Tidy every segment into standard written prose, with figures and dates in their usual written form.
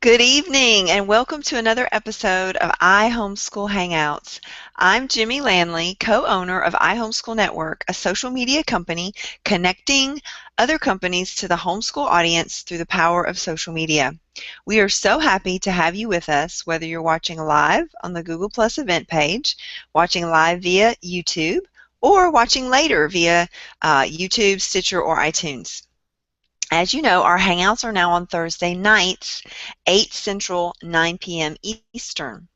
Good evening and welcome to another episode of Homeschool Hangouts. I'm Jimmy Landley, co-owner of Homeschool Network, a social media company connecting other companies to the homeschool audience through the power of social media. We are so happy to have you with us, whether you're watching live on the Google Plus event page, watching live via YouTube, or watching later via YouTube, Stitcher, or iTunes. As you know, our Hangouts are now on Thursday nights, 8 Central, 9 p.m. Eastern.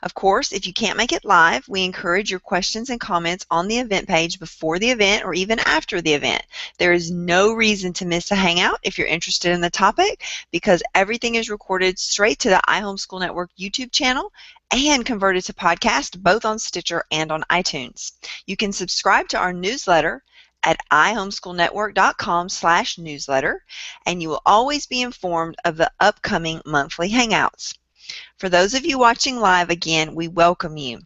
Of course, if you can't make it live, we encourage your questions and comments on the event page before the event or even after the event. There is no reason to miss a Hangout if you're interested in the topic because everything is recorded straight to the iHomeschool Network YouTube channel and converted to podcast both on Stitcher and on iTunes. You can subscribe to our newsletter at ihomeschoolnetwork.com/newsletter, and you will always be informed of the upcoming monthly Hangouts. For those of you watching live, again, we welcome you.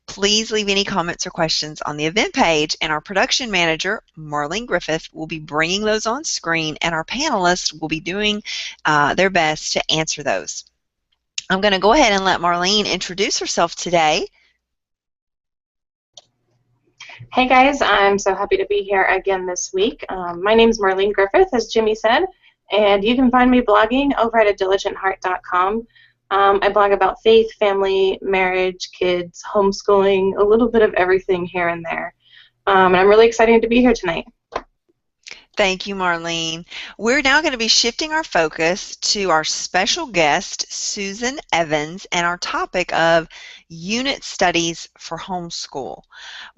Please leave any comments or questions on the event page, and our production manager, Marlene Griffith, will be bringing those on screen, and our panelists will be doing their best to answer those. I'm going to go ahead and let Marlene introduce herself today. Hey guys, I'm so happy to be here again this week. My name is Marlene Griffith, as Jimmy said, and you can find me blogging over at adiligent.heart.com. I blog about faith, family, marriage, kids, homeschooling, a little bit of everything here and there. And I'm really excited to be here tonight. Thank you, Marlene. We're now going to be shifting our focus to our special guest, Susan Evans, and our topic of unit studies for homeschool.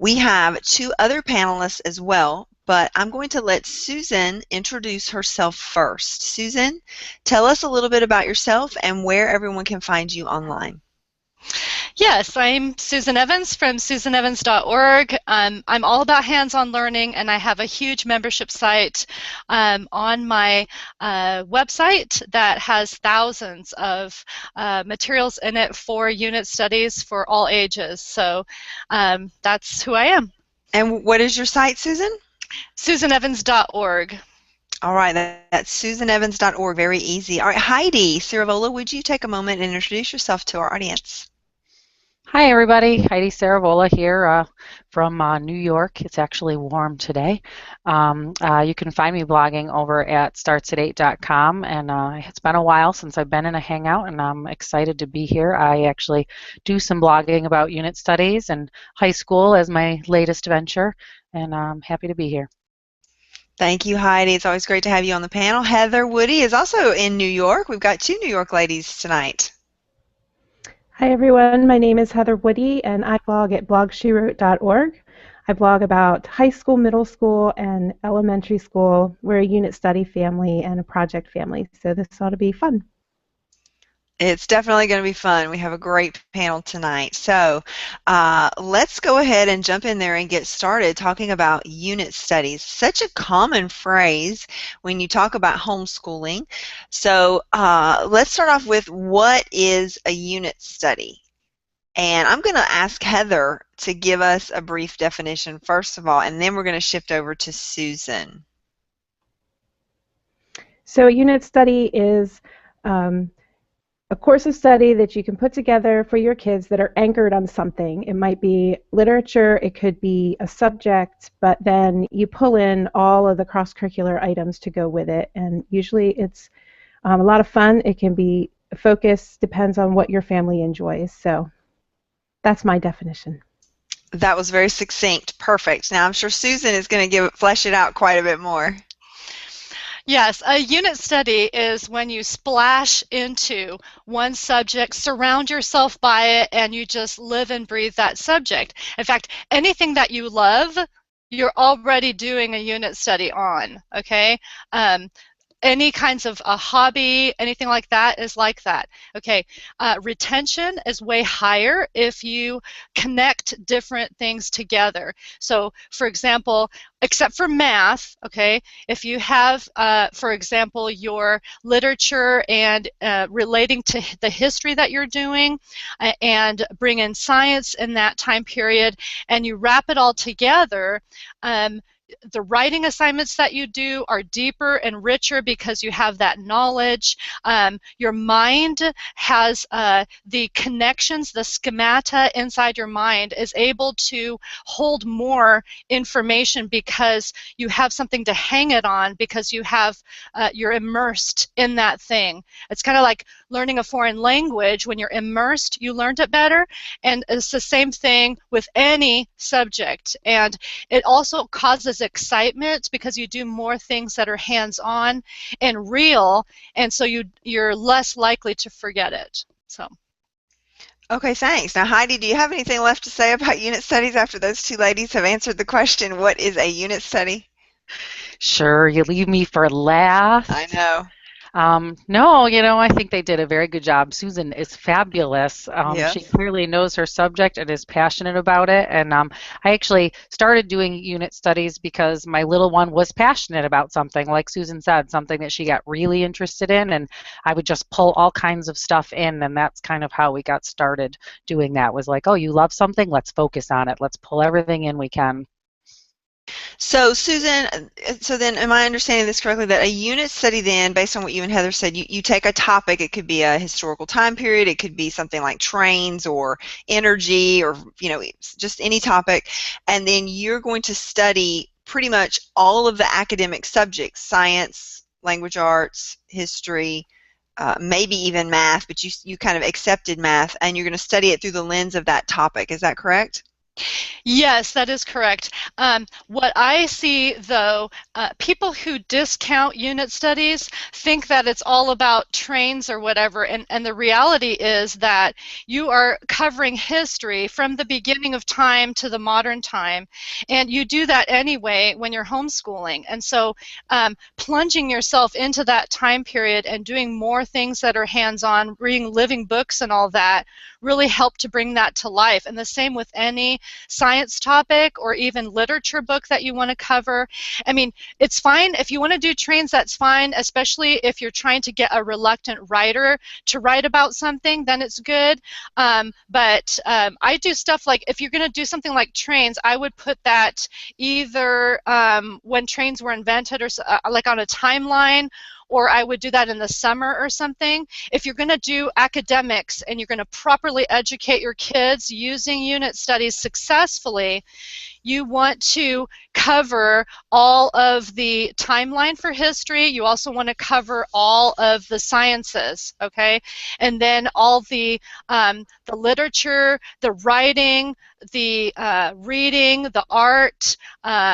We have two other panelists as well, but I'm going to let Susan introduce herself first. Susan, tell us a little bit about yourself and where everyone can find you online. Yes, I'm Susan Evans from susanevans.org. I'm all about hands-on learning, and I have a huge membership site on my website that has thousands of materials in it for unit studies for all ages. So that's who I am. And what is your site, Susan? susanevans.org. All right, that's susanevans.org. Very easy. All right, Heidi Ciravola, would you take a moment and introduce yourself to our audience? Hi everybody, Heidi Ciravola here from New York. It's actually warm today. You can find me blogging over at startsatat8.com, and it's been a while since I've been in a Hangout, and I'm excited to be here. I actually do some blogging about unit studies and high school as my latest venture, and I'm happy to be here. Thank you, Heidi. It's always great to have you on the panel. Heather Woodie is also in New York. We've got two New York ladies tonight. Hi everyone, my name is Heather Woodie and I blog at blogshewrote.org. I blog about high school, middle school, and elementary school. We're a unit study family and a project family, so this ought to be fun. It's definitely going to be fun. We have a great panel tonight. So let's go ahead and jump in there and get started talking about unit studies. Such a common phrase when you talk about homeschooling. So let's start off with, what is a unit study? And I'm going to ask Heather to give us a brief definition first of all, and then we're going to shift over to Susan. So a unit study is a course of study that you can put together for your kids that are anchored on something. It might be literature, it could be a subject, but then you pull in all of the cross-curricular items to go with it, and usually it's a lot of fun. It can be focused, depends on what your family enjoys. So that's my definition. That was very succinct. Perfect. Now I'm sure Susan is going to flesh it out quite a bit more. Yes, a unit study is when you splash into one subject, surround yourself by it, and you just live and breathe that subject. In fact, anything that you love, you're already doing a unit study on, okay? Any kinds of a hobby, anything like that is like that. Okay, retention is way higher if you connect different things together. So, for example, except for math, okay, if you have, for example, your literature and relating to the history that you're doing, and bring in science in that time period, and you wrap it all together, the writing assignments that you do are deeper and richer because you have that knowledge. Your mind has the connections, the schemata inside your mind is able to hold more information because you have something to hang it on, because you're immersed in that thing. It's kind of like learning a foreign language. When you're immersed, you learned it better, and it's the same thing with any subject. And it also causes excitement because you do more things that are hands-on and real, and so you're less likely to forget it. So. Okay, thanks. Now, Heidi, do you have anything left to say about unit studies after those two ladies have answered the question, what is a unit study? Sure, you leave me for last. I know. No, I think they did a very good job. Susan is fabulous. Yes. She clearly knows her subject and is passionate about it. And I actually started doing unit studies because my little one was passionate about something, like Susan said, something that she got really interested in. And I would just pull all kinds of stuff in. And that's kind of how we got started doing that, was like, oh, you love something? Let's focus on it. Let's pull everything in we can. So, Susan, so then am I understanding this correctly, that a unit study then, based on what you and Heather said, you take a topic, it could be a historical time period, it could be something like trains or energy or, just any topic, and then you're going to study pretty much all of the academic subjects, science, language arts, history, maybe even math, but you kind of accepted math, and you're going to study it through the lens of that topic. Is that correct? Yes, that is correct. What I see, though, people who discount unit studies think that it's all about trains or whatever, and the reality is that you are covering history from the beginning of time to the modern time, and you do that anyway when you're homeschooling. And so plunging yourself into that time period and doing more things that are hands-on, reading living books and all that, really help to bring that to life. And the same with any science topic or even literature book that you want to cover. I mean, it's fine if you want to do trains, that's fine, especially if you're trying to get a reluctant writer to write about something, then it's good. But I do stuff like, if you're going to do something like trains, I would put that either when trains were invented or like on a timeline, or I would do that in the summer or something. If you're going to do academics and you're going to properly educate your kids using unit studies successfully, you want to cover all of the timeline for history. You also want to cover all of the sciences, okay? And then all the literature, the writing, the reading, the art,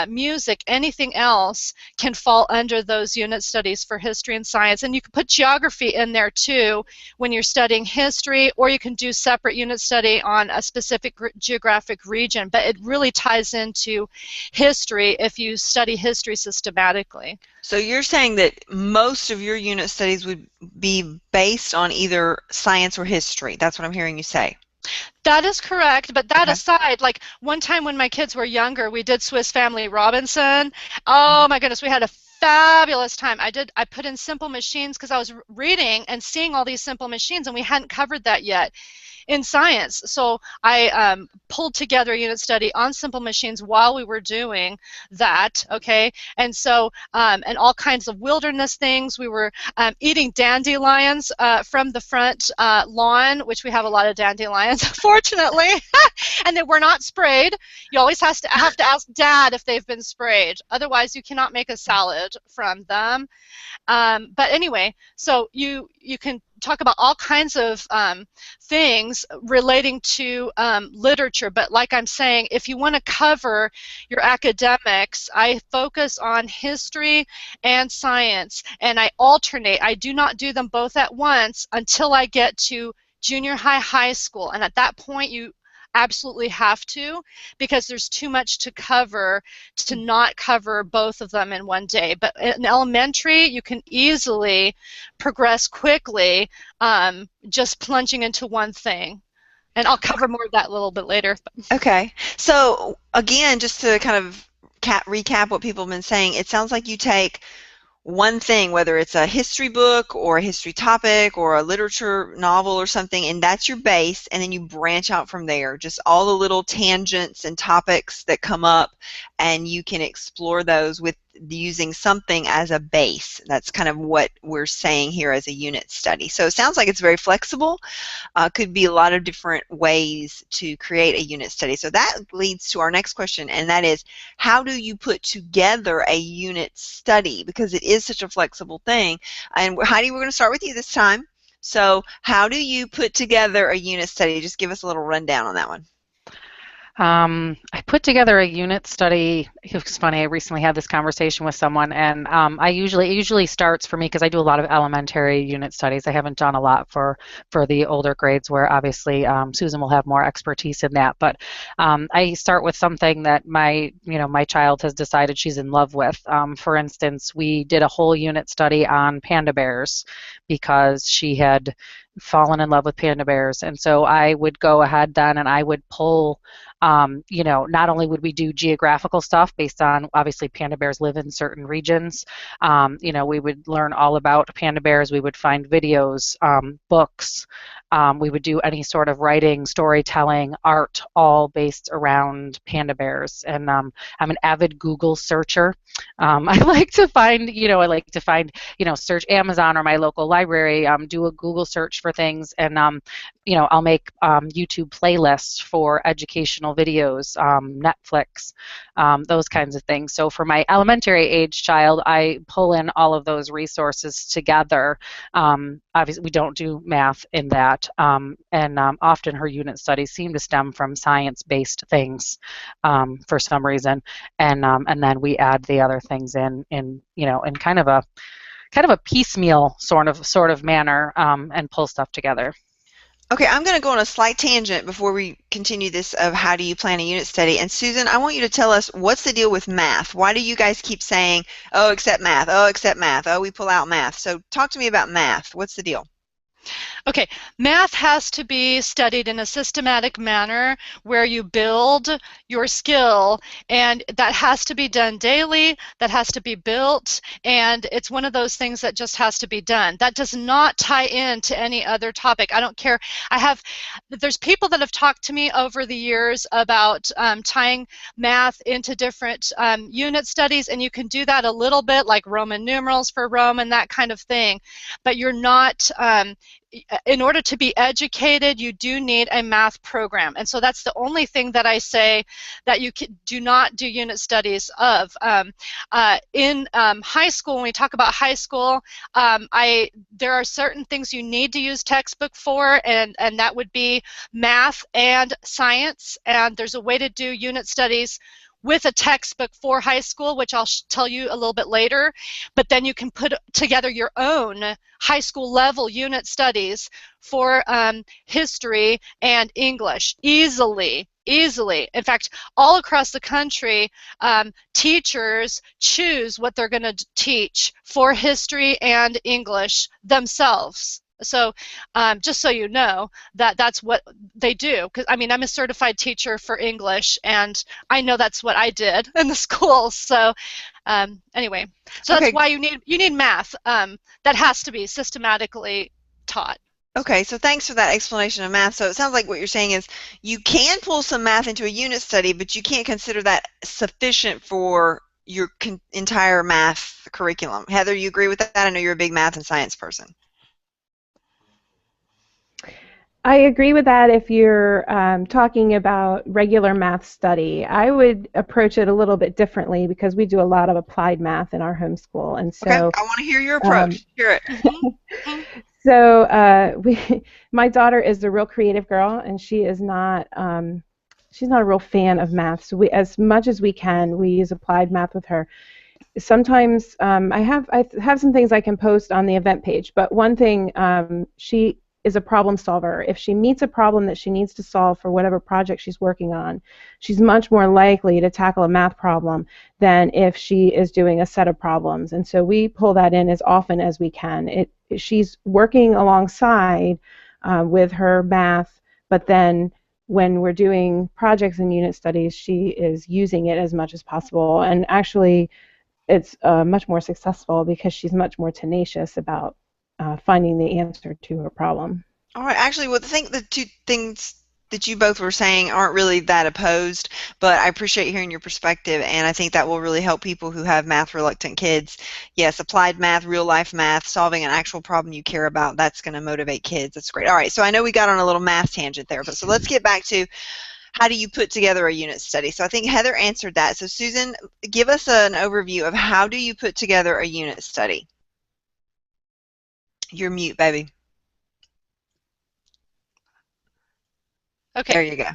music, anything else can fall under those unit studies for history and science. And you can put geography in there too when you're studying history, or you can do separate unit study on a specific geographic region. But it really ties into history if you study history systematically. So you're saying that most of your unit studies would be based on either science or history. That's what I'm hearing you say. That is correct, but that Okay. aside, like one time when my kids were younger, we did Swiss Family Robinson. Oh my goodness, we had a fabulous time. I put in simple machines because I was reading and seeing all these simple machines, and we hadn't covered that yet in science. So I pulled together a unit study on simple machines while we were doing that, okay? And so, and all kinds of wilderness things. We were eating dandelions from the front lawn, which we have a lot of dandelions, fortunately. And they were not sprayed. You always have to ask Dad if they've been sprayed. Otherwise, you cannot make a salad from them. But anyway, so you can talk about all kinds of things relating to literature, but like I'm saying, if you want to cover your academics, I focus on history and science, and I alternate. I do not do them both at once until I get to junior high, high school, and at that point you absolutely have to, because there's too much to cover to not cover both of them in one day. But in elementary, you can easily progress quickly just plunging into one thing. And I'll cover more of that a little bit later. Okay. So again, just to kind of recap what people have been saying, it sounds like you take one thing, whether it's a history book or a history topic or a literature novel or something, and that's your base, and then you branch out from there, just all the little tangents and topics that come up, and you can explore those with using something as a base. That's kind of what we're saying here as a unit study. So it sounds like it's very flexible. Could be a lot of different ways to create a unit study. So that leads to our next question, and that is, how do you put together a unit study? Because it is such a flexible thing. And Heidi, we're going to start with you this time. So how do you put together a unit study? Just give us a little rundown on that one. I put together a unit study. It was funny. I recently had this conversation with someone, and it usually starts for me because I do a lot of elementary unit studies. I haven't done a lot for the older grades, where obviously Susan will have more expertise in that. But I start with something that my child has decided she's in love with. For instance, we did a whole unit study on panda bears because she had fallen in love with panda bears, and so I would go ahead then and I would pull. Not only would we do geographical stuff based on, obviously, panda bears live in certain regions. We would learn all about panda bears. We would find videos, books. We would do any sort of writing, storytelling, art, all based around panda bears. And I'm an avid Google searcher. I like to find, search Amazon or my local library, do a Google search for things, and I'll make YouTube playlists for educational videos, Netflix, those kinds of things. So for my elementary age child, I pull in all of those resources together. Obviously, we don't do math in that, and often her unit studies seem to stem from science-based things for some reason, and then we add the other things in kind of a piecemeal sort of manner, and pull stuff together. Okay, I'm going to go on a slight tangent before we continue this of how do you plan a unit study. And Susan, I want you to tell us, what's the deal with math? Why do you guys keep saying, oh, except math, oh, except math, oh, we pull out math? So talk to me about math. What's the deal? Okay, math has to be studied in a systematic manner where you build your skill, and that has to be done daily, that has to be built, and it's one of those things that just has to be done. That does not tie into any other topic. I don't care. There's people that have talked to me over the years about tying math into different unit studies, and you can do that a little bit, like Roman numerals for Rome and that kind of thing, but you're not, in order to be educated, you do need a math program. And so that's the only thing that I say that you do not do unit studies of. In high school, when we talk about high school, there are certain things you need to use textbook for, and that would be math and science. And there's a way to do unit studies with a textbook for high school, which I'll tell you a little bit later, but then you can put together your own high school level unit studies for history and English easily. In fact, all across the country, teachers choose what they're going to teach for history and English themselves. So just so you know, that's what they do. Because I'm a certified teacher for English, and I know that's what I did in the school. So anyway, so Okay. That's why you need math. That has to be systematically taught. Okay, so thanks for that explanation of math. So it sounds like what you're saying is you can pull some math into a unit study, but you can't consider that sufficient for your entire math curriculum. Heather, you agree with that? I know you're a big math and science person. I agree with that if you're talking about regular math study. I would approach it a little bit differently because we do a lot of applied math in our homeschool, and so okay, I want to hear your approach. Hear it. So my daughter is a real creative girl, and she is not. She's not a real fan of math. So as much as we can, we use applied math with her. Sometimes I have some things I can post on the event page, but one thing she is a problem solver. If she meets a problem that she needs to solve for whatever project she's working on, she's much more likely to tackle a math problem than if she is doing a set of problems. And so we pull that in as often as we can. She's working alongside with her math, but then when we're doing projects and unit studies, she is using it as much as possible. And actually, it's much more successful because she's much more tenacious about finding the answer to her problem. All right. Actually, well, I think the two things that you both were saying aren't really that opposed, but I appreciate hearing your perspective, and I think that will really help people who have math-reluctant kids. Yes, applied math, real-life math, solving an actual problem you care about, that's going to motivate kids. That's great. All right, so I know we got on a little math tangent there, but so let's get back to how do you put together a unit study? So I think Heather answered that. So Susan, give us an overview of how do you put together a unit study? You're mute, baby. Okay. There you go.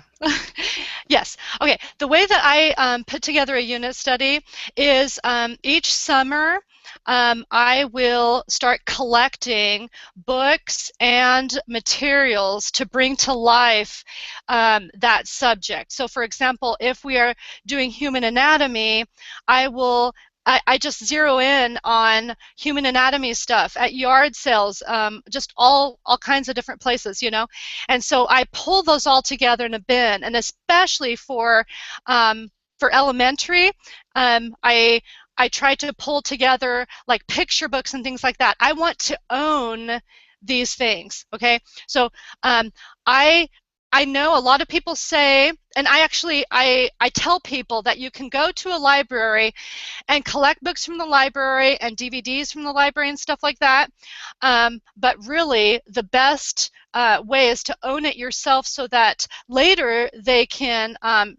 Yes. Okay. The way that I put together a unit study is each summer I will start collecting books and materials to bring to life that subject. So, for example, if we are doing human anatomy, I just zero in on human anatomy stuff at yard sales, just all kinds of different places, you know. And so I pull those all together in a bin, and especially for elementary, I try to pull together like picture books and things like that. I want to own these things, okay? So I know a lot of people say, and I tell people that you can go to a library and collect books from the library and DVDs from the library and stuff like that. But really, the best way is to own it yourself so that later they can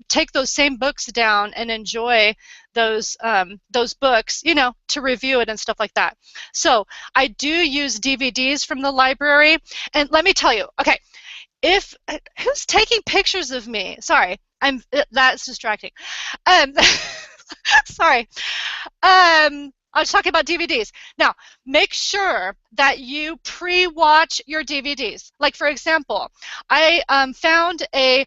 take those same books down and enjoy those books, you know, to review it and stuff like that. So I do use DVDs from the library. And let me tell you, okay, who's taking pictures of me? Sorry, that's distracting. Sorry. I was talking about DVDs. Now, make sure that you pre-watch your DVDs. Like, for example, I found a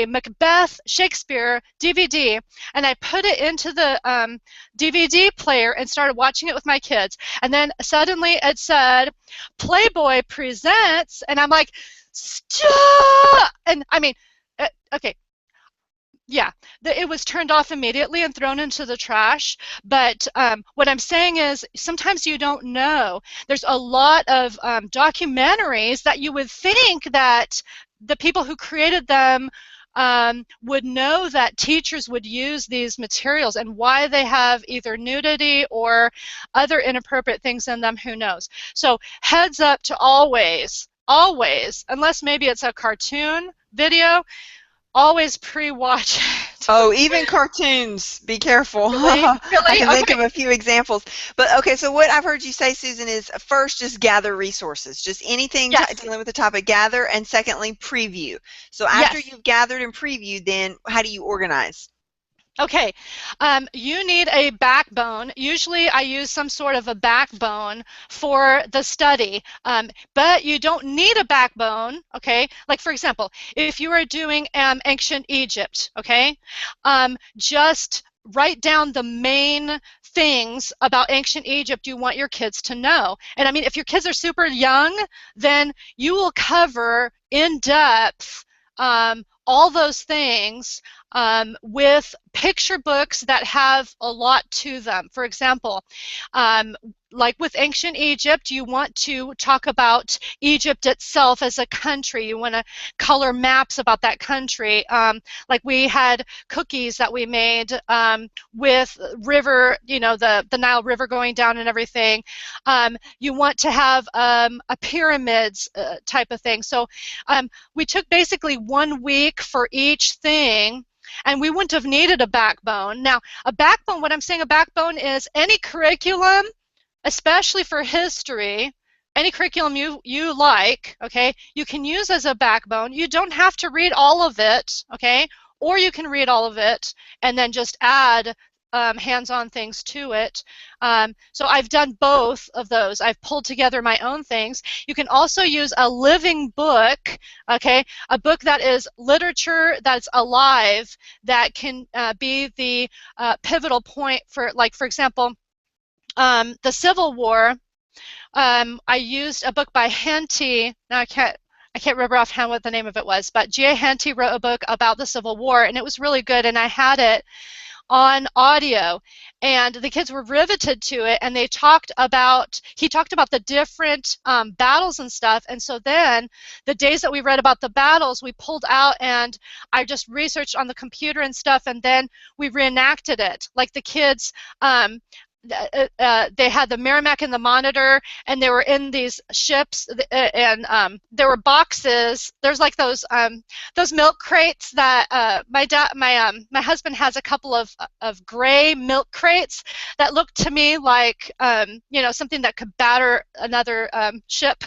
Macbeth Shakespeare DVD, and I put it into the DVD player and started watching it with my kids. And then suddenly it said, Playboy presents, and I'm like, stop! And I mean, okay. Yeah, it was turned off immediately and thrown into the trash. But what I'm saying is sometimes you don't know. There's a lot of documentaries that you would think that the people who created them would know that teachers would use these materials, and why they have either nudity or other inappropriate things in them, who knows. So heads up to always, unless maybe it's a cartoon video, always pre-watch it. Oh, even cartoons. Be careful. Really? I can think Okay. of a few examples. But okay, so what I've heard you say, Susan, is first just gather resources. Just anything Yes. dealing with the topic, gather, and secondly, preview. So after Yes. you've gathered and previewed, then how do you organize? Okay, you need a backbone. Usually I use some sort of a backbone for the study, but you don't need a backbone, okay? Like, for example, if you are doing ancient Egypt, okay, just write down the main things about ancient Egypt you want your kids to know. And I mean, if your kids are super young, then you will cover in depth all those things with picture books that have a lot to them. For example, like with ancient Egypt, you want to talk about Egypt itself as a country. You want to color maps about that country. Like we had cookies that we made with river, you know, the Nile River going down and everything. You want to have a pyramids type of thing. So we took basically 1 week for each thing, and we wouldn't have needed a backbone. Now, a backbone, what I'm saying a backbone is any curriculum, especially for history, any curriculum you like, okay, you can use as a backbone. You don't have to read all of it, okay, or you can read all of it and then just add hands-on things to it. So I've done both of those. I've pulled together my own things. You can also use a living book, okay, a book that is literature that's alive, that can be the pivotal point for, like, for example, the Civil War. I used a book by Henty. Now I can't remember offhand what the name of it was, but G.A. Henty wrote a book about the Civil War, and it was really good, and I had it on audio, and the kids were riveted to it, and he talked about the different battles and stuff. And so then the days that we read about the battles, we pulled out and I just researched on the computer and stuff, and then we reenacted it. Like the kids, they had the Merrimack and the Monitor, and they were in these ships, and there were boxes. There's like those milk crates that my husband has a couple of gray milk crates that look to me like something that could batter another ship.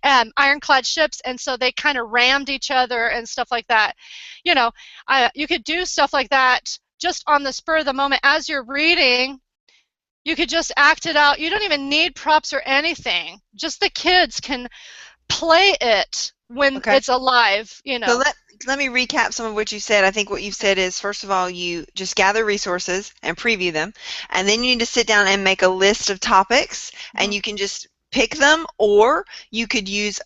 And ironclad ships, and so they kind of rammed each other and stuff like that. You could do stuff like that just on the spur of the moment as you're reading. You could just act it out. You don't even need props or anything. Just the kids can play it when it's alive. So let me recap some of what you said. I think what you've said is, first of all, you just gather resources and preview them, and then you need to sit down and make a list of topics, and you can just pick them, or you could use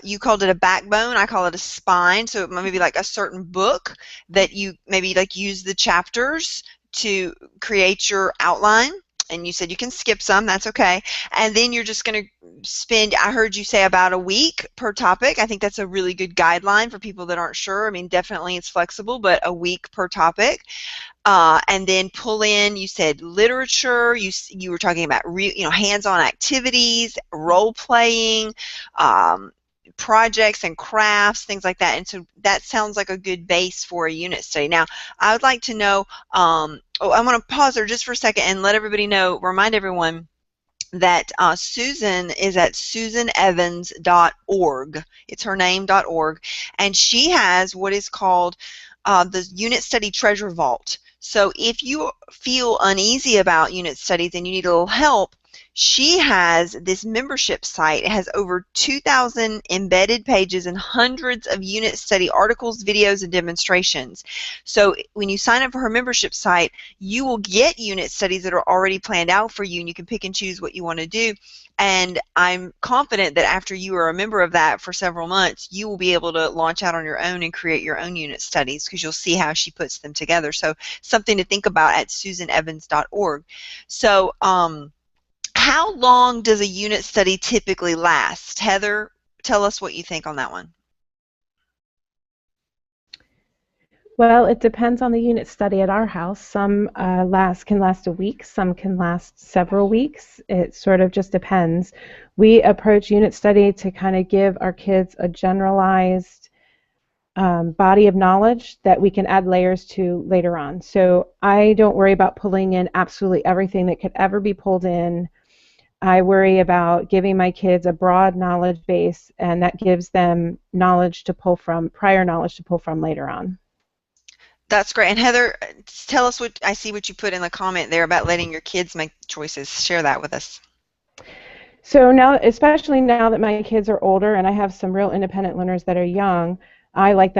you called it a backbone, I call it a spine, so it might be like a certain book that you maybe like use the chapters to create your outline. And you said you can skip some, that's okay. And then you're just going to spend, I heard you say, about a week per topic. I think that's a really good guideline for people that aren't sure. I mean, definitely it's flexible, but a week per topic. And then pull in, you said literature, you were talking about hands-on activities, role-playing, projects and crafts, things like that. And so that sounds like a good base for a unit study. Now, I would like to know, I want to pause there just for a second and let everybody know, remind everyone that Susan is at susanevans.org. It's her name.org. And she has what is called the Unit Study Treasure Vault. So if you feel uneasy about unit studies and you need a little help, she has this membership site. It has over 2,000 embedded pages and hundreds of unit study articles, videos, and demonstrations. So when you sign up for her membership site, you will get unit studies that are already planned out for you, and you can pick and choose what you want to do. And I'm confident that after you are a member of that for several months, you will be able to launch out on your own and create your own unit studies, because you'll see how she puts them together. So something to think about at susanevans.org. So how long does a unit study typically last? Heather, tell us what you think on that one. Well, it depends on the unit study at our house. Some can last a week, some can last several weeks. It sort of just depends. We approach unit study to kind of give our kids a generalized body of knowledge that we can add layers to later on. So I don't worry about pulling in absolutely everything that could ever be pulled in. I worry about giving my kids a broad knowledge base, and that gives them knowledge to pull from, prior knowledge to pull from later on. That's great. And Heather, tell us what, I see what you put in the comment there about letting your kids make choices. Share that with us. So now, especially now that my kids are older and I have some real independent learners that are young, I like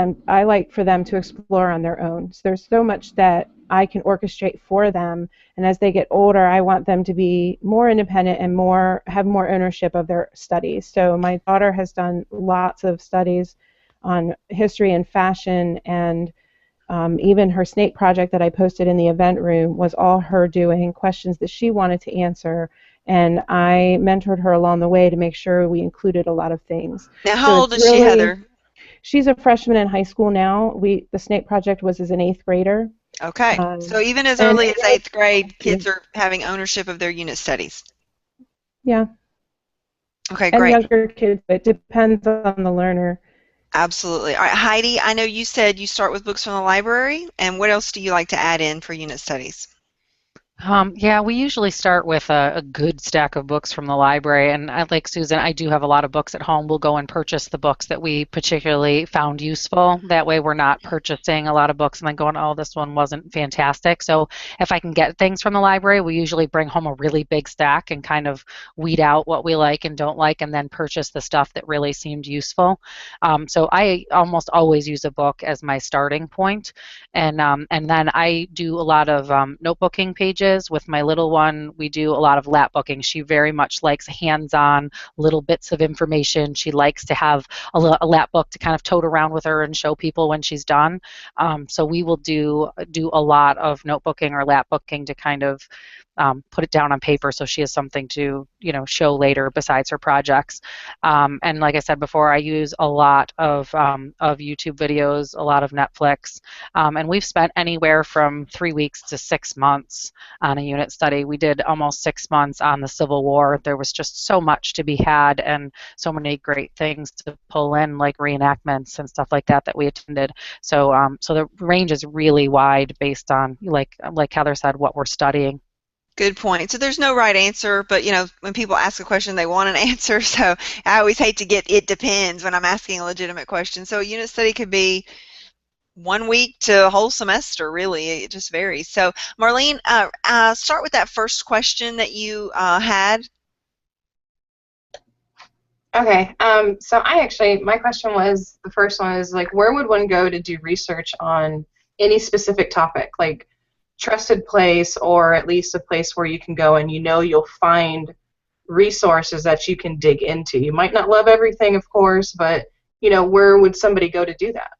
for them to explore on their own. So there's so much that I can orchestrate for them, and as they get older, I want them to be more independent and have more ownership of their studies. So my daughter has done lots of studies on history and fashion, and even her snake project that I posted in the event room was all her doing, questions that she wanted to answer, and I mentored her along the way to make sure we included a lot of things. Now, how old is she, Heather? She's a freshman in high school now. The snake project was as an 8th grader. Okay, so even as early as 8th grade, kids are having ownership of their unit studies. Yeah. Okay, and great. And younger kids, it depends on the learner. Absolutely. All right, Heidi, I know you said you start with books from the library, and what else do you like to add in for unit studies? Yeah, we usually start with a good stack of books from the library, and like Susan, I do have a lot of books at home. We'll go and purchase the books that we particularly found useful. That way we're not purchasing a lot of books and then going, oh, this one wasn't fantastic. So if I can get things from the library, we usually bring home a really big stack and kind of weed out what we like and don't like, and then purchase the stuff that really seemed useful. So I almost always use a book as my starting point, and then I do a lot of notebooking pages challenges. With my little one, we do a lot of lap booking. She very much likes hands-on little bits of information. She likes to have a lap book to kind of tote around with her and show people when she's done. So we will do a lot of notebooking or lap booking to kind of put it down on paper so she has something to, show later besides her projects. And like I said before, I use a lot of YouTube videos, a lot of Netflix, and we've spent anywhere from 3 weeks to 6 months on a unit study. We did almost 6 months on the Civil War. There was just so much to be had and so many great things to pull in, like reenactments and stuff like that we attended. So so the range is really wide based on, like Heather said, what we're studying. Good point. So there's no right answer, but when people ask a question, they want an answer. So I always hate to get "it depends" when I'm asking a legitimate question. So a unit study could be 1 week to a whole semester, really. It just varies. So Marlene, start with that first question that you had. Okay, so my question was, the first one is, like, where would one go to do research on any specific topic, like trusted place, or at least a place where you can go and you'll find resources that you can dig into. You might not love everything, of course, but where would somebody go to do that?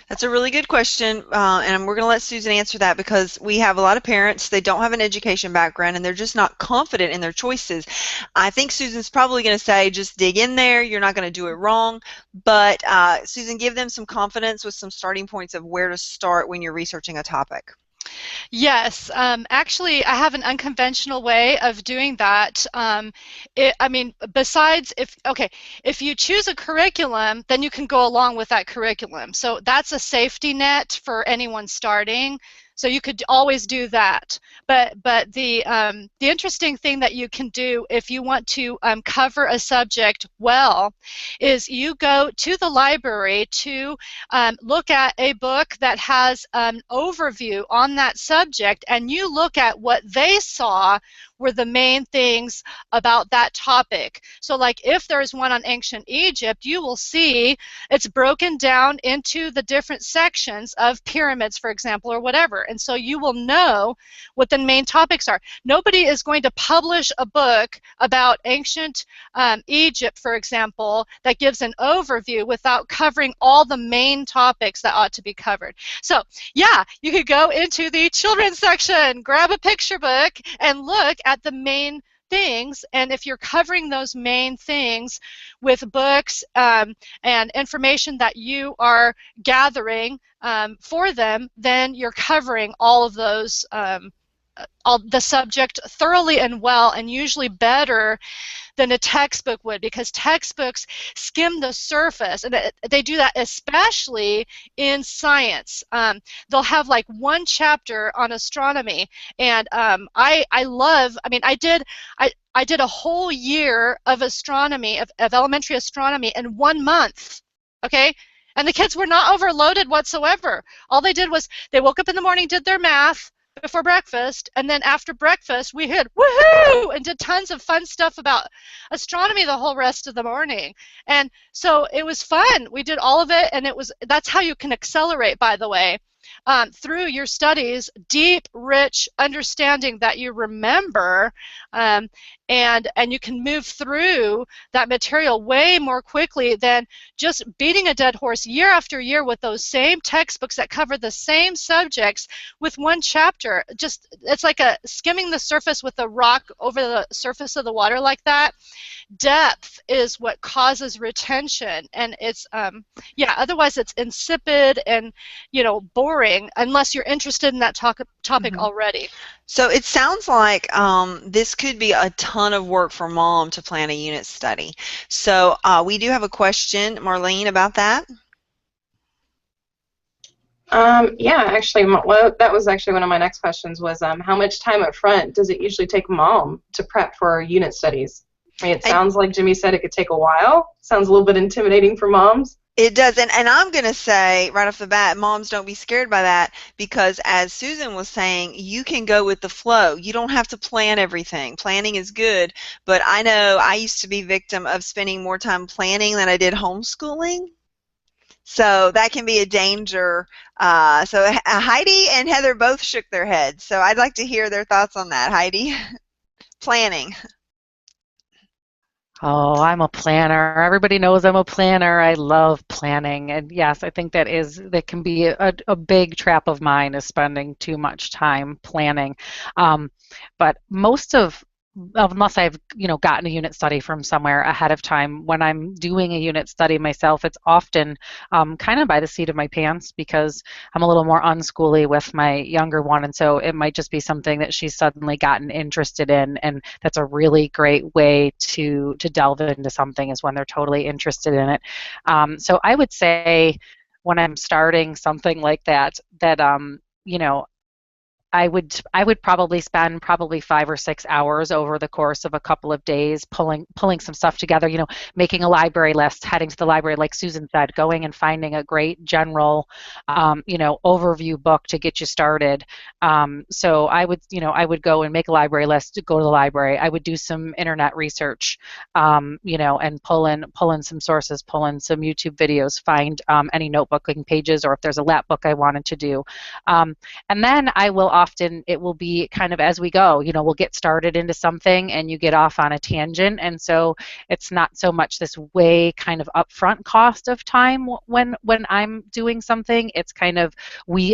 That's a really good question, and we're going to let Susan answer that, because we have a lot of parents, they don't have an education background and they're just not confident in their choices. I think Susan's probably going to say just dig in there, you're not going to do it wrong, but Susan, give them some confidence with some starting points of where to start when you're researching a topic. Yes, actually, I have an unconventional way of doing that. Besides, if you choose a curriculum, then you can go along with that curriculum. So that's a safety net for anyone starting. So you could always do that. But the interesting thing that you can do if you want to cover a subject well is you go to the library to look at a book that has an overview on that subject, and you look at what they saw were the main things about that topic. So like if there's one on ancient Egypt, you will see it's broken down into the different sections of pyramids, for example, or whatever. And so you will know what the main topics are. Nobody is going to publish a book about ancient Egypt, for example, that gives an overview without covering all the main topics that ought to be covered. So yeah, you could go into the children's section, grab a picture book, and look at the main things, and if you're covering those main things with books and information that you are gathering for them, then you're covering all of those, all the subject thoroughly and well, and usually better than a textbook would, because textbooks skim the surface, and they do that especially in science. They'll have like one chapter on astronomy, and I did a whole year of astronomy, of elementary astronomy, in 1 month, okay? And the kids were not overloaded whatsoever. All they did was they woke up in the morning, did their math before breakfast, and then after breakfast we hit woohoo and did tons of fun stuff about astronomy the whole rest of the morning. And so it was fun. We did all of it, and that's how you can accelerate, by the way, through your studies, deep, rich understanding that you remember, and you can move through that material way more quickly than just beating a dead horse year after year with those same textbooks that cover the same subjects with one chapter. It's like skimming the surface with a rock over the surface of the water like that. Depth is what causes retention, and it's otherwise it's insipid and boring unless you're interested in that topic already. So it sounds like this could be a ton of work for mom to plan a unit study. So we do have a question, Marlene, about that. Actually, that was actually one of my next questions was how much time up front does it usually take mom to prep for unit studies? I mean, it sounds like Jimmy said it could take a while. Sounds a little bit intimidating for moms. It does, and I'm going to say right off the bat, moms, don't be scared by that, because as Susan was saying, you can go with the flow. You don't have to plan everything. Planning is good, but I know I used to be victim of spending more time planning than I did homeschooling. So that can be a danger. So Heidi and Heather both shook their heads. So I'd like to hear their thoughts on that. Heidi, planning. Oh, I'm a planner. Everybody knows I'm a planner. I love planning. And yes, I think that can be a big trap of mine is spending too much time planning. Um, but most of unless I've, gotten a unit study from somewhere ahead of time, when I'm doing a unit study myself, it's often kind of by the seat of my pants because I'm a little more unschooly with my younger one, and so it might just be something that she's suddenly gotten interested in, and that's a really great way to delve into something is when they're totally interested in it. So I would say when I'm starting something like that, you know, I would probably spend probably 5 or 6 hours over the course of a couple of days pulling some stuff together, making a library list, heading to the library, like Susan said, going and finding a great general, overview book to get you started. So I would go and make a library list to go to the library. I would do some internet research, and pull in some sources, pull in some YouTube videos, find any notebooking pages, or if there's a lap book I wanted to do. And then it will be kind of as we go, we'll get started into something and you get off on a tangent. And so it's not so much this way kind of upfront cost of time when I'm doing something. It's kind of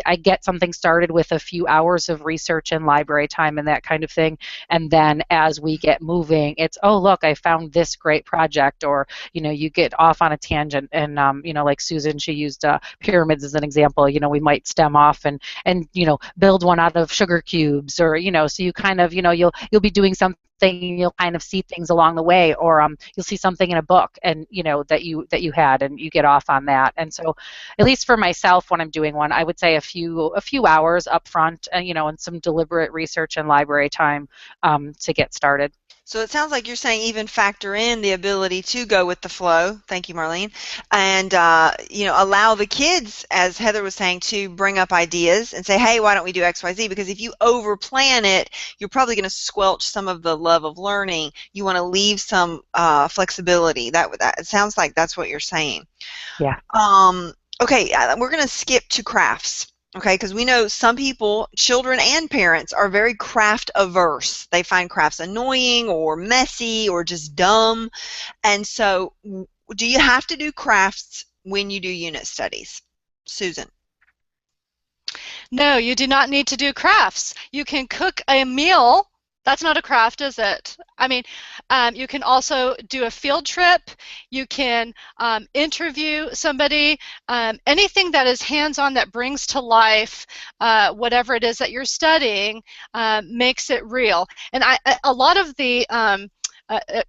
I get something started with a few hours of research and library time and that kind of thing. And then as we get moving, it's, oh, look, I found this great project, or, you get off on a tangent and, like Susan, she used pyramids as an example. We might stem off and build one out of sugar cubes, or so you kind of you'll be doing something and you'll kind of see things along the way, or you'll see something in a book and that you had and you get off on that. And so at least for myself, when I'm doing one, I would say a few hours up front, and and some deliberate research and library time to get started. So it sounds like you're saying even factor in the ability to go with the flow. Thank you, Marlene. And, allow the kids, as Heather was saying, to bring up ideas and say, hey, why don't we do X, Y, Z? Because if you overplan it, you're probably going to squelch some of the love of learning. You want to leave some flexibility. That it sounds like that's what you're saying. Yeah. Okay, we're going to skip to crafts. Okay, because we know some people, children and parents, are very craft averse. They find crafts annoying or messy or just dumb. And so do you have to do crafts when you do unit studies? Susan. No, you do not need to do crafts. You can cook a meal. That's not a craft, is it? I mean, you can also do a field trip. You can interview somebody. Anything that is hands-on that brings to life whatever it is that you're studying makes it real. And a lot of the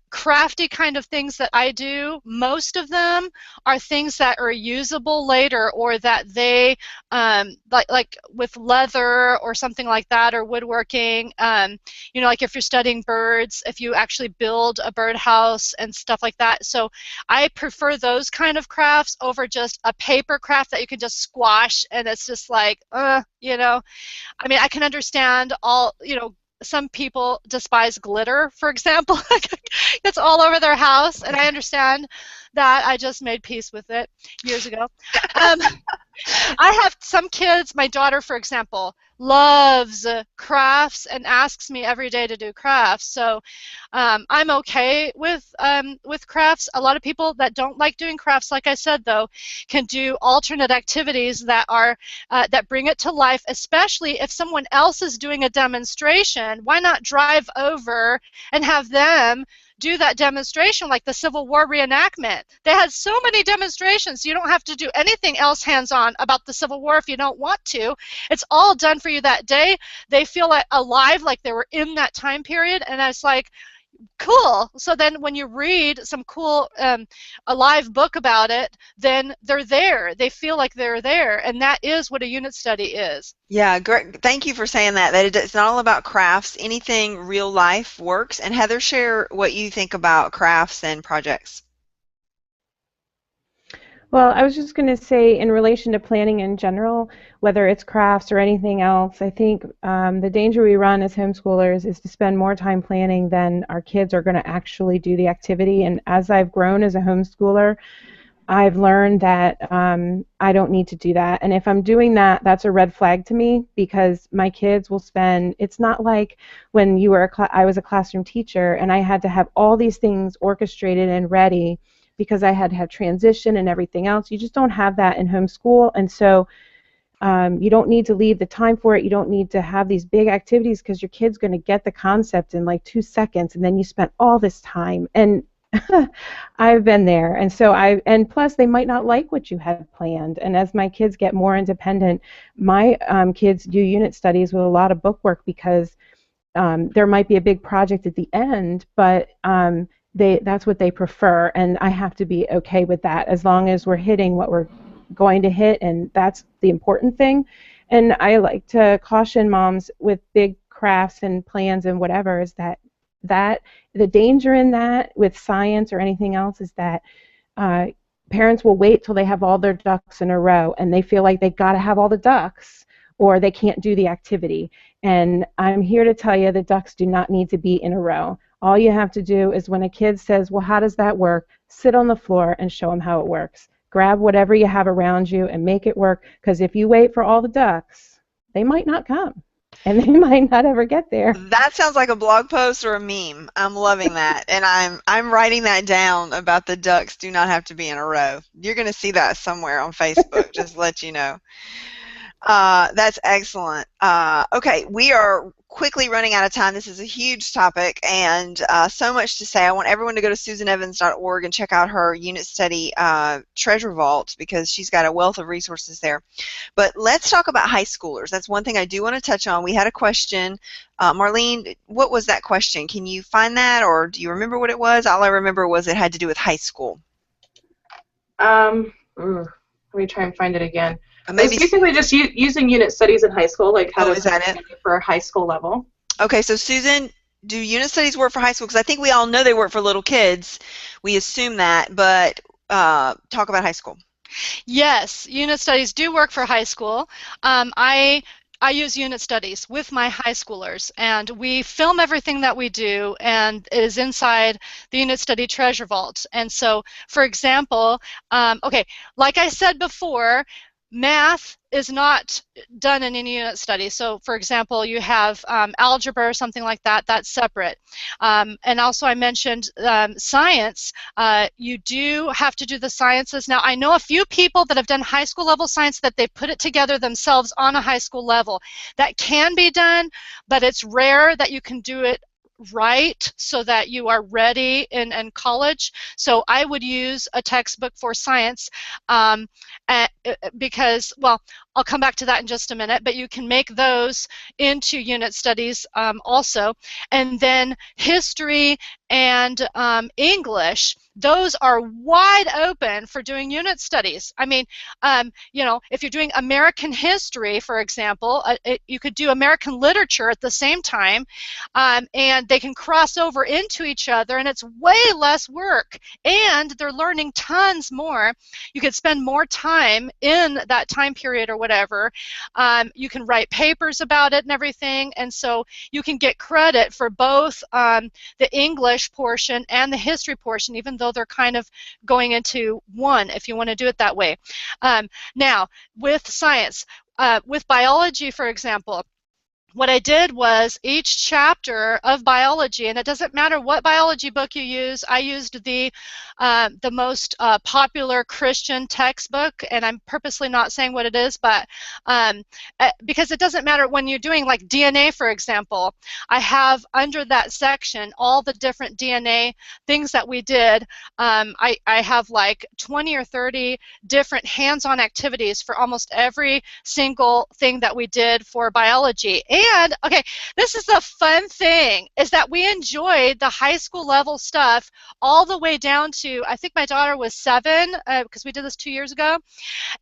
crafty kind of things that I do, most of them are things that are usable later, or that they like with leather or something like that, or woodworking. Like if you're studying birds, if you actually build a birdhouse and stuff like that. So I prefer those kind of crafts over just a paper craft that you can just squash and it's just like, I mean, I can understand some people despise glitter, for example. It's all over their house, and I understand that. I just made peace with it years ago. I have some kids, my daughter, for example, loves crafts and asks me every day to do crafts. So I'm okay with crafts. A lot of people that don't like doing crafts, like I said, though, can do alternate activities that are that bring it to life, especially if someone else is doing a demonstration. Why not drive over and have them do that demonstration, like the Civil War reenactment? They had so many demonstrations. You don't have to do anything else hands-on about the Civil War if you don't want to. It's all done for you that day. They feel like alive, like they were in that time period, and it's like, cool. So then when you read some cool alive book about it, then they're there. They feel like they're there, and that is what a unit study is. Yeah, great. Thank you for saying that it's not all about crafts. Anything real life works. And Heather, share what you think about crafts and projects. Well, I was just going to say, in relation to planning in general, whether it's crafts or anything else, I think the danger we run as homeschoolers is to spend more time planning than our kids are going to actually do the activity. And as I've grown as a homeschooler, I've learned that I don't need to do that. And if I'm doing that, that's a red flag to me, because my kids will spend, it's not like when I was a classroom teacher and I had to have all these things orchestrated and ready because I had to have transition and everything else. You just don't have that in homeschool. And so you don't need to leave the time for it. You don't need to have these big activities because your kid's going to get the concept in like 2 seconds, and then you spent all this time. And I've been there, and so and plus they might not like what you had planned. And as my kids get more independent, my kids do unit studies with a lot of bookwork because there might be a big project at the end, but that's what they prefer, and I have to be okay with that as long as we're hitting what we're going to hit, and that's the important thing. And I like to caution moms with big crafts and plans and whatever is that the danger in that with science or anything else is that parents will wait till they have all their ducks in a row and they feel like they got to have all the ducks or they can't do the activity. And I'm here to tell you the ducks do not need to be in a row. All you have to do is when a kid says, well, how does that work? Sit on the floor and show them how it works. Grab whatever you have around you and make it work, because if you wait for all the ducks, they might not come. And they might not ever get there. That sounds like a blog post or a meme. I'm loving that, and I'm writing that down about the ducks do not have to be in a row. You're going to see that somewhere on Facebook. Just to let you know. That's excellent. Okay, we are quickly running out of time. This is a huge topic and so much to say. I want everyone to go to susanevans.org and check out her unit study treasure vault, because she's got a wealth of resources there. But let's talk about high schoolers. That's one thing I do want to touch on. We had a question. Marlene, what was that question? Can you find that, or do you remember what it was? All I remember was it had to do with high school. Let me try and find it again. Maybe it's basically just using unit studies in high school, like how is that it? For a high school level. Okay, so Susan, do unit studies work for high school? Because I think we all know they work for little kids. We assume that, but talk about high school. Yes, unit studies do work for high school. I use unit studies with my high schoolers, and we film everything that we do, and it is inside the unit study treasure vault. And so, for example, okay, like I said before, math is not done in any unit study. So, for example, you have algebra or something like that. That's separate. And also, I mentioned science. You do have to do the sciences. Now, I know a few people that have done high school level science that they've put it together themselves on a high school level. That can be done, but it's rare that you can do it right so that you are ready in college. So I would use a textbook for science because, well, I'll come back to that in just a minute, but you can make those into unit studies also. And then history and English, those are wide open for doing unit studies. I mean, you know, if you're doing American history, for example, you could do American literature at the same time, and they can cross over into each other, and it's way less work, and they're learning tons more. You could spend more time in that time period or whatever. You can write papers about it and everything, and so you can get credit for both the English portion and the history portion, even though they're kind of going into one, if you want to do it that way. Now, with science, with biology, for example, what I did was each chapter of biology, and it doesn't matter what biology book you use. I used the most popular Christian textbook, and I'm purposely not saying what it is, but because it doesn't matter when you're doing like DNA, for example. I have under that section all the different DNA things that we did. I have like 20 or 30 different hands-on activities for almost every single thing that we did for biology. And, okay, this is the fun thing, is that we enjoyed the high school level stuff all the way down to, I think my daughter was 7, because we did this 2 years ago.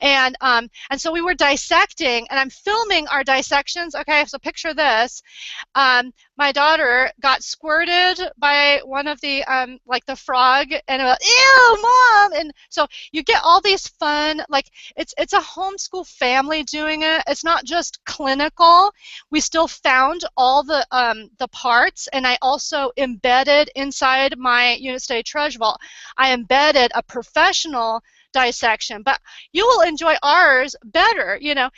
And so we were dissecting, and I'm filming our dissections. Okay, so picture this. My daughter got squirted by one of the, like the frog, and it was, ew, Mom! And so you get all these fun, like, it's a homeschool family doing it. It's not just clinical. We still found all the parts, and I also embedded inside my unit study treasure vault, I embedded a professional dissection, but you will enjoy ours better, you know.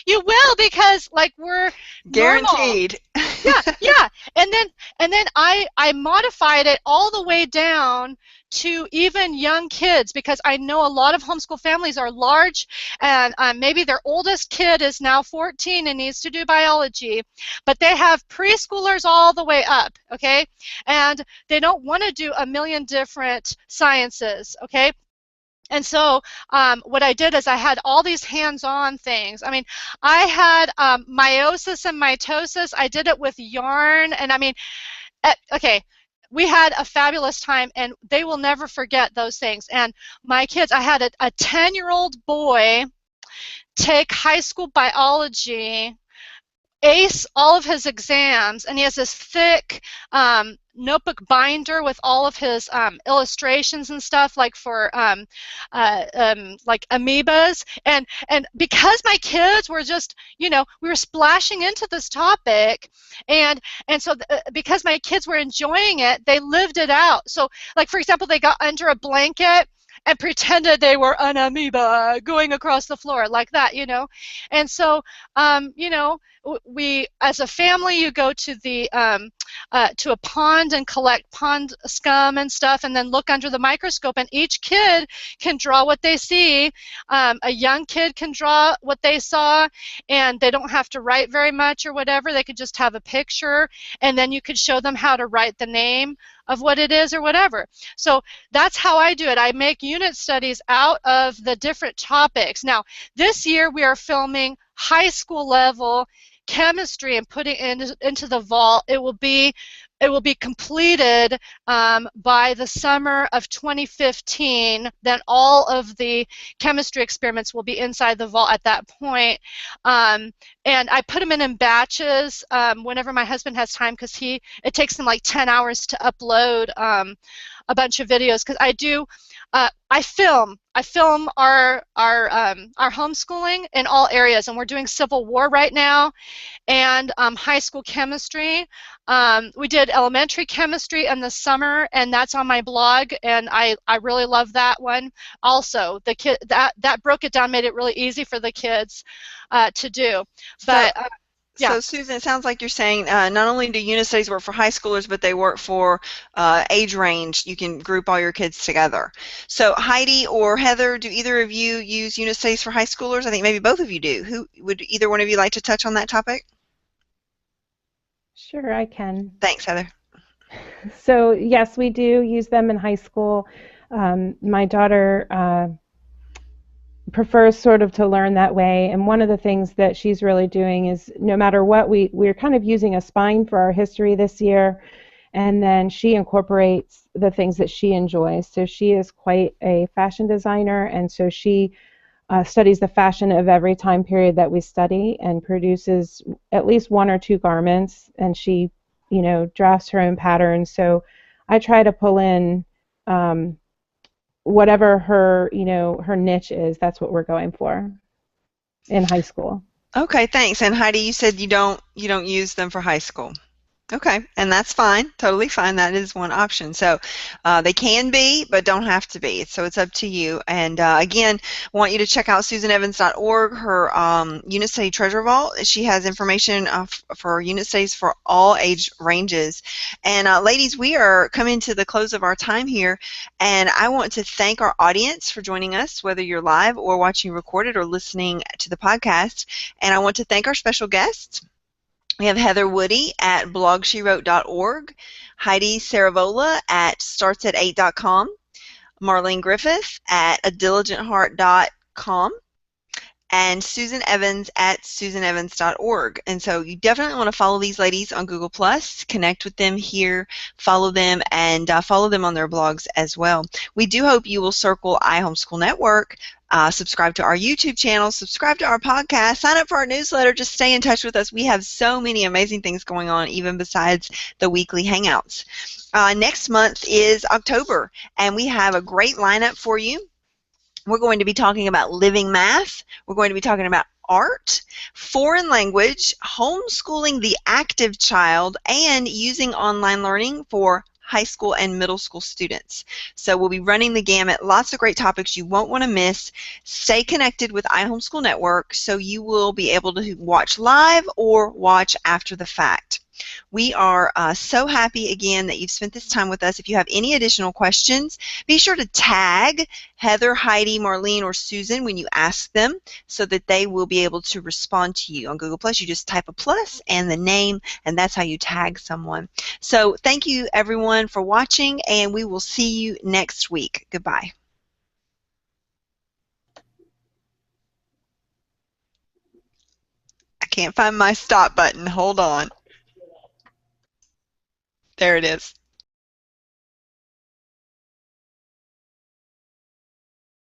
You will, because like we're normal. Guaranteed. Yeah, yeah. And then I modified it all the way down to even young kids, because I know a lot of homeschool families are large, and maybe their oldest kid is now 14 and needs to do biology, but they have preschoolers all the way up, okay? And they don't want to do a million different sciences, okay? And so what I did is I had all these hands-on things. I mean, I had meiosis and mitosis. I did it with yarn, and I mean, okay, we had a fabulous time, and they will never forget those things. And my kids, I had a 10-year-old boy take high school biology, ace all of his exams, and he has this thick notebook binder with all of his illustrations and stuff, like for like amoebas, and because my kids were just, you know, we were splashing into this topic, and so because my kids were enjoying it, they lived it out. So like, for example, they got under a blanket and pretended they were an amoeba going across the floor like that, you know. And so you know, we, as a family, you go to the to a pond and collect pond scum and stuff, and then look under the microscope, and each kid can draw what they see. A young kid can draw what they saw, and they don't have to write very much or whatever. They could just have a picture, and then you could show them how to write the name of what it is or whatever. So that's how I do it. I make unit studies out of the different topics. Now, this year we are filming high school level chemistry and putting it into the vault. It will be completed by the summer of 2015. Then all of the chemistry experiments will be inside the vault at that point. And I put them in batches whenever my husband has time, because it takes him like 10 hours to upload a bunch of videos, because I film our homeschooling in all areas, and we're doing Civil War right now, and high school chemistry. We did elementary chemistry in the summer, and that's on my blog, and I really love that one. Also, the kid that broke it down, made it really easy for the kids to do. But yeah. So, Susan, it sounds like you're saying not only do unit studies work for high schoolers, but they work for age range. You can group all your kids together. So, Heidi or Heather, do either of you use unit studies for high schoolers? I think maybe both of you do. Who would either one of you like to touch on that topic? Sure, I can. Thanks, Heather. So, yes, we do use them in high school. My daughter prefers sort of to learn that way, and one of the things that she's really doing is, no matter what, we're kind of using a spine for our history this year, and then she incorporates the things that she enjoys. So she is quite a fashion designer, and so she studies the fashion of every time period that we study and produces at least one or two garments, and she, you know, drafts her own patterns. So I try to pull in whatever her, you know, her niche is. That's what we're going for in high school. Okay, thanks. And Heidi, you said you don't use them for high school. Okay, and that's fine, totally fine. That is one option. So they can be, but don't have to be. So it's up to you. And again, I want you to check out susanevans.org, her unit study treasure vault. She has information for unit studies for all age ranges. And ladies, we are coming to the close of our time here, and I want to thank our audience for joining us, whether you're live or watching recorded or listening to the podcast. And I want to thank our special guests. We have Heather Woodie at blogshewrote.org, Heidi Ciravola at startsatat.com, Marlene Griffith at adiligенtheart.com, and Susan Evans at susanevans.org. And so you definitely want to follow these ladies on Google+, connect with them here, follow them, and follow them on their blogs as well. We do hope you will circle iHomeschool Network, subscribe to our YouTube channel, subscribe to our podcast, sign up for our newsletter, just stay in touch with us. We have so many amazing things going on, even besides the weekly Hangouts. Next month is October, and we have a great lineup for you. We're going to be talking about living math. We're going to be talking about art, foreign language, homeschooling the active child, and using online learning for high school, and middle school students. So we'll be running the gamut. Lots of great topics you won't want to miss. Stay connected with iHomeschool Network so you will be able to watch live or watch after the fact. We are so happy again that you've spent this time with us. If you have any additional questions, be sure to tag Heather, Heidi, Marlene, or Susan when you ask them so that they will be able to respond to you. On Google Plus, you just type a plus and the name, and that's how you tag someone. So thank you, everyone, for watching, and we will see you next week. Goodbye. I can't find my stop button. Hold on. There it is.